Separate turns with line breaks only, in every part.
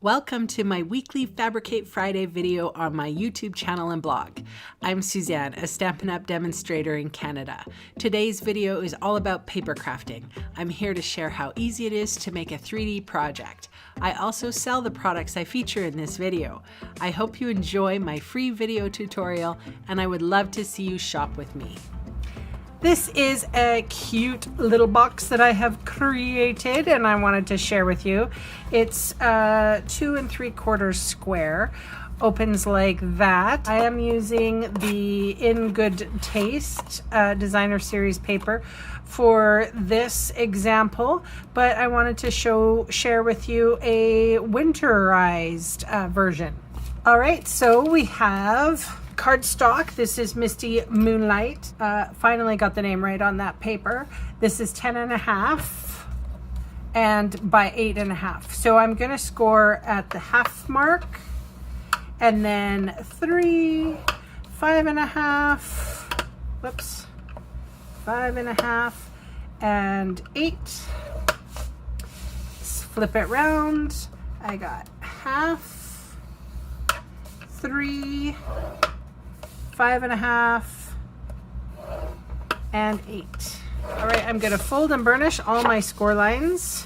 Welcome to my weekly Fabricate Friday video on my YouTube channel and blog. I'm Suzanne, a Stampin' Up! Demonstrator in Canada. Today's video is all about paper crafting. I'm here to share how easy it is to make a 3D project. I also sell the products I feature in this video. I hope you enjoy my free video tutorial, and I would love to see you shop with me. This is a cute little box that I have created and I wanted to share with you. It's 2 3/4 square, opens like that. I am using the In Good Taste designer series paper for this example, but I wanted to share with you a winterized version. All right, so we have cardstock. This is Misty Moonlight. Finally got the name right on that paper. This is 10.5 and by 8.5. So I'm going to score at the half mark, and then 3, 5.5, whoops, 5.5 and 8. Let's flip it round. I got half, 3, 5.5 and 8. All right, I'm going to fold and burnish all my score lines.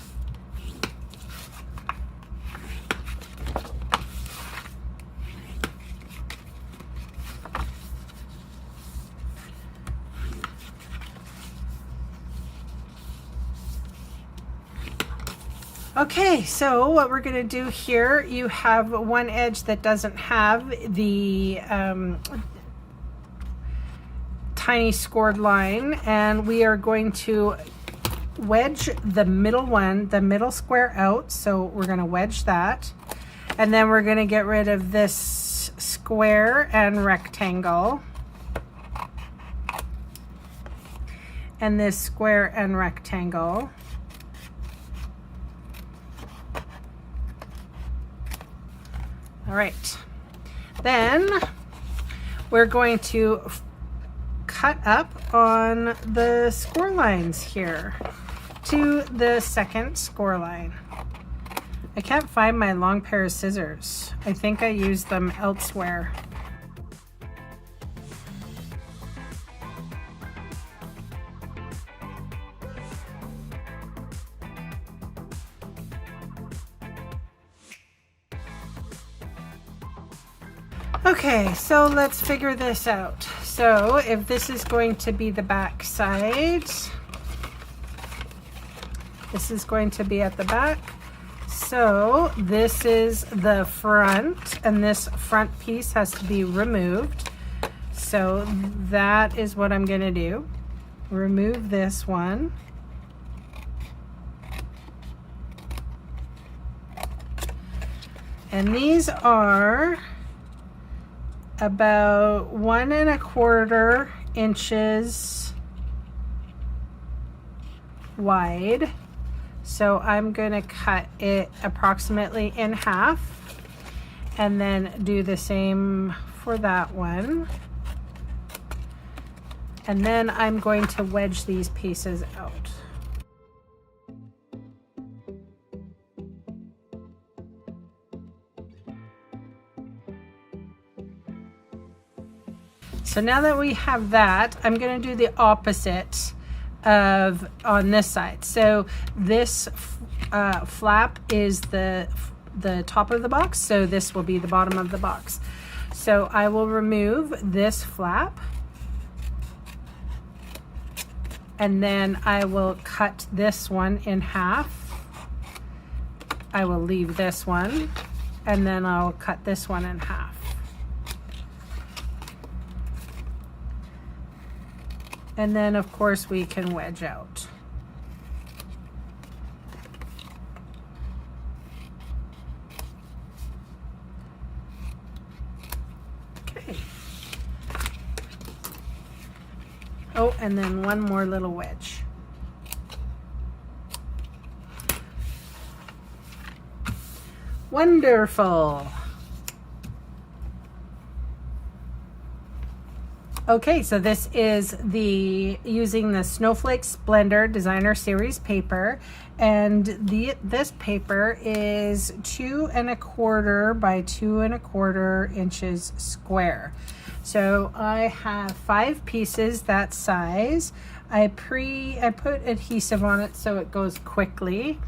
Okay, so what we're going to do here, you have one edge that doesn't have the tiny scored line, and we are going to wedge the middle one, the middle square out. So we're going to wedge that, and then we're going to get rid of this square and rectangle, and this square and rectangle. All right, then we're going to cut up on the score lines here to the second score line. I can't find my long pair of scissors. I think I used them elsewhere. Okay, so let's figure this out. So if this is going to be the back side, this is going to be at the back. So this is the front, and this front piece has to be removed. So that is what I'm going to do. Remove this one. And these are about 1 1/4 inches wide. So I'm going to cut it approximately in half, and then do the same for that one. And then I'm going to wedge these pieces out. So now that we have that, I'm going to do the opposite of on this side. So this flap is the top of the box, so this will be the bottom of the box. So I will remove this flap, and then I will cut this one in half. I will leave this one, and then I'll cut this one in half. And then, of course, we can wedge out. Okay. Oh, and then one more little wedge. Wonderful. Okay, so this is using the Snowflake Splendor Designer Series paper, and this paper is 2 1/4 by 2 1/4 inches square. So I have 5 pieces that size. I put adhesive on it so it goes quickly.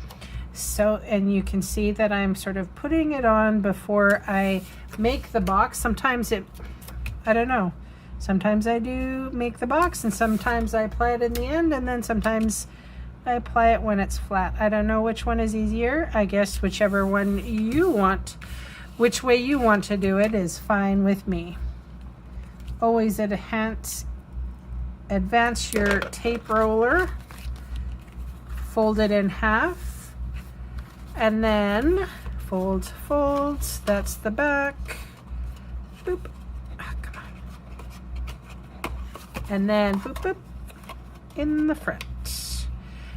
So, and you can see that I'm sort of putting it on before I make the box. Sometimes I don't know. Sometimes I do make the box, and sometimes I apply it in the end, and then sometimes I apply it when it's flat. I don't know which one is easier. I guess whichever one you want, which way you want to do it is fine with me. Always advance your tape roller, fold it in half, and then fold, that's the back, boop. And then boop, boop, in the front.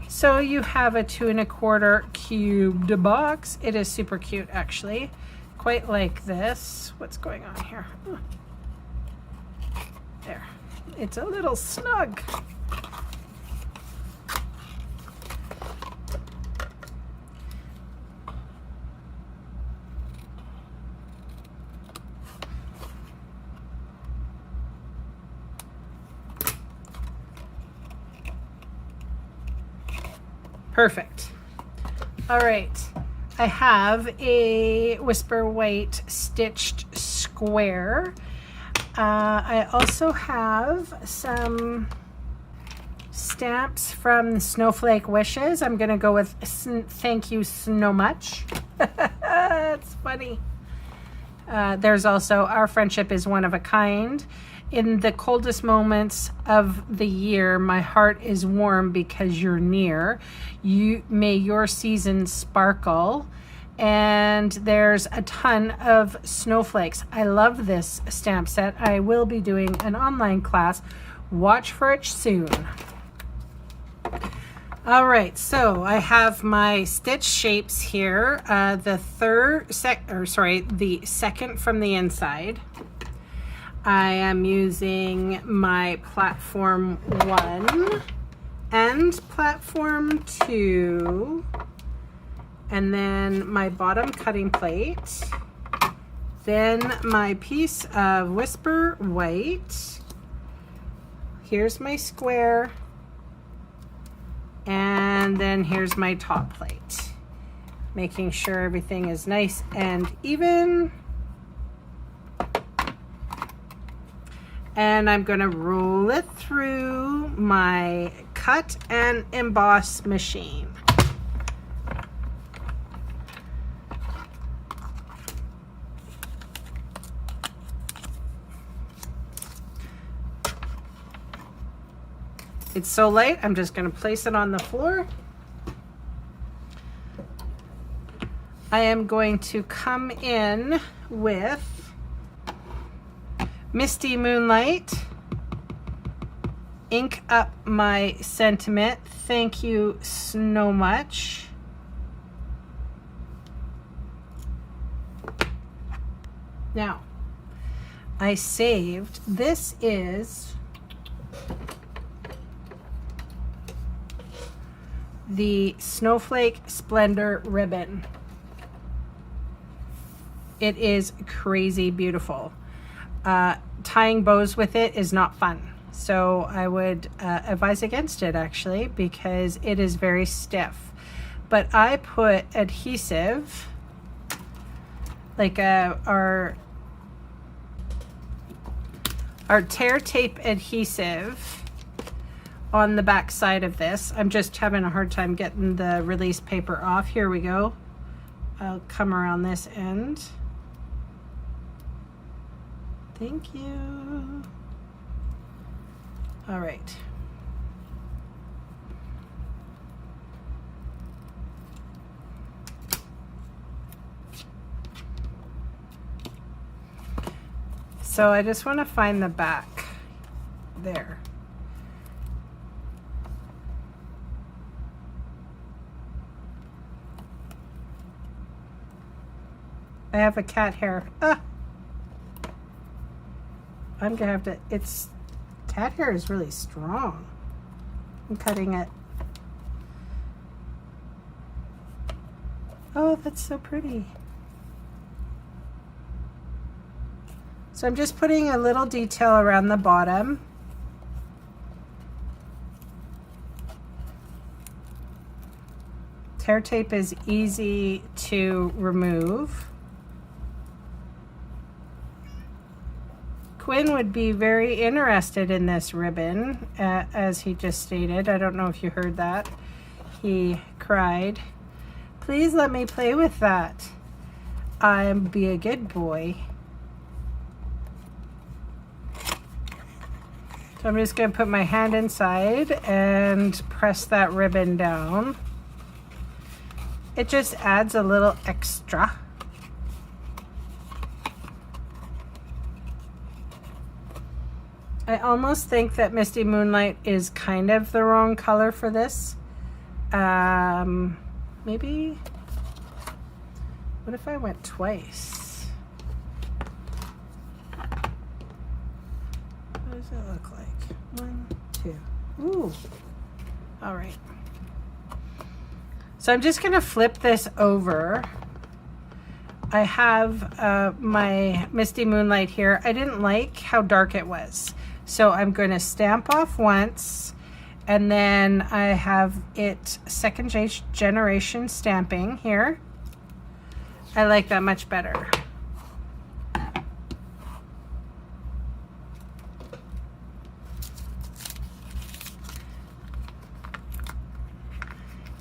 So you have a 2 1/4 cubed box. It is super cute, actually. Quite like this. What's going on here? There. It's a little snug. Perfect. All right, I have a Whisper White stitched square. I also have some stamps from Snowflake Wishes. I'm gonna go with thank you so much. It's funny. There's also our friendship is one of a kind. In the coldest moments of the year, my heart is warm because you're near. May your season sparkle. And there's a ton of snowflakes. I love this stamp set. I will be doing an online class. Watch for it soon. All right, so I have my stitch shapes here. The second from the inside. I am using my platform 1 and platform 2, and then my bottom cutting plate, then my piece of Whisper White. Here's my square, and then here's my top plate. Making sure everything is nice and even. And I'm going to roll it through my cut and emboss machine. It's so light, I'm just going to place it on the floor. I am going to come in with Misty Moonlight, ink up my sentiment, thank you so much. Now, I saved, this is the Snowflake Splendor ribbon. It is crazy beautiful. Tying bows with it is not fun, so I would advise against it actually, because it is very stiff. But I put adhesive, like our tear tape adhesive on the back side of this. I'm just having a hard time getting the release paper off. Here we go. I'll come around this end. Thank you. All right. So I just want to find the back there. I have a cat hair. Ah! I'm gonna have to, cat hair is really strong. I'm cutting it. Oh, that's so pretty. So I'm just putting a little detail around the bottom. Tear tape is easy to remove. Quinn would be very interested in this ribbon, as he just stated. I don't know if you heard that. He cried, "Please let me play with that. I'll be a good boy." So I'm just going to put my hand inside and press that ribbon down. It just adds a little extra. I almost think that Misty Moonlight is kind of the wrong color for this. Maybe, what if I went twice? What does it look like? 1, 2. Ooh, all right. So I'm just gonna flip this over. I have my Misty Moonlight here. I didn't like how dark it was. So I'm gonna stamp off once, and then I have it second generation stamping here. I like that much better.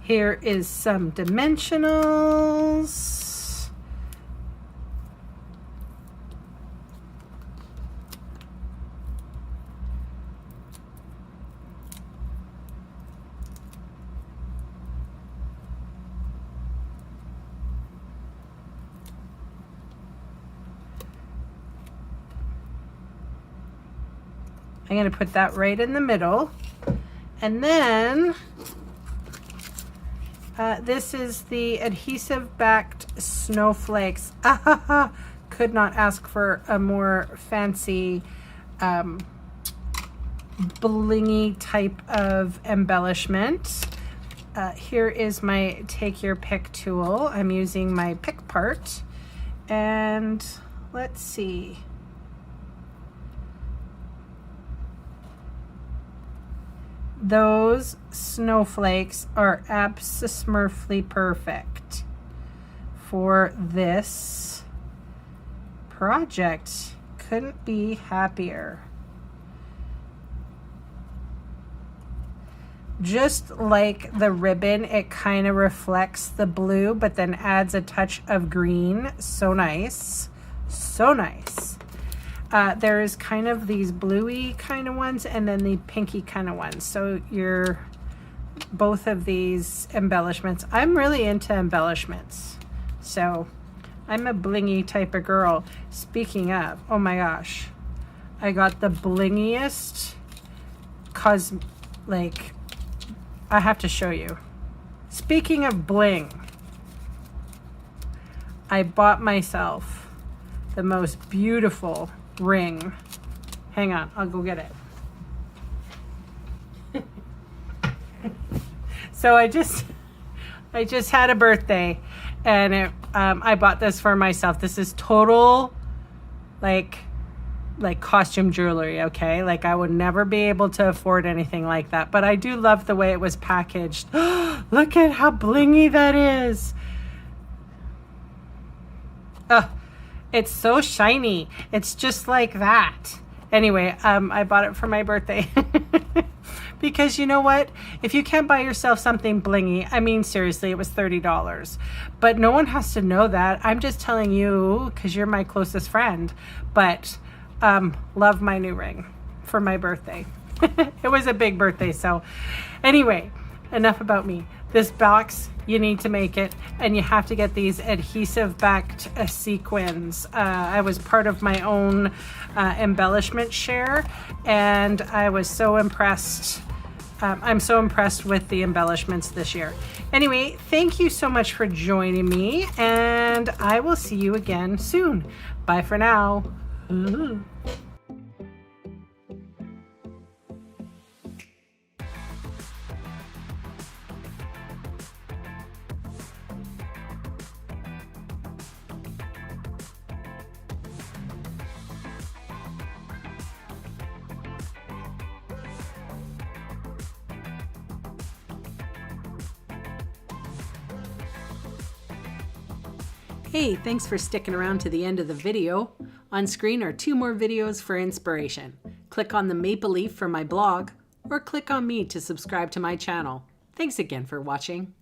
Here is some dimensionals. I'm going to put that right in the middle. And then this is the adhesive backed snowflakes. Could not ask for a more fancy blingy type of embellishment. Here is my take your pick tool. I'm using my pick part, and let's see. Those snowflakes are absolutely perfect for this project. Couldn't be happier. Just like the ribbon, it kind of reflects the blue, but then adds a touch of green. So nice. So nice. There's kind of these bluey kind of ones and then the pinky kind of ones. So you're both of these embellishments. I'm really into embellishments. So I'm a blingy type of girl. Speaking of, oh my gosh, I got the blingiest like, I have to show you. Speaking of bling, I bought myself the most beautiful ring. Hang on, I'll go get it. So I just had a birthday, and I bought this for myself. This is total like costume jewelry, okay? Like I would never be able to afford anything like that, but I do love the way it was packaged. Look at how blingy that is. It's so shiny. It's just like that. Anyway, I bought it for my birthday. Because you know what? If you can't buy yourself something blingy, I mean, seriously, it was $30. But no one has to know that. I'm just telling you because you're my closest friend. But love my new ring for my birthday. It was a big birthday. So anyway, enough about me. This box, you need to make it, and you have to get these adhesive backed sequins. I was part of my own embellishment share, and I was so impressed. I'm so impressed with the embellishments this year. Anyway, thank you so much for joining me, and I will see you again soon. Bye for now. Ooh. Hey, thanks for sticking around to the end of the video. On screen are 2 more videos for inspiration. Click on the maple leaf for my blog, or click on me to subscribe to my channel. Thanks again for watching.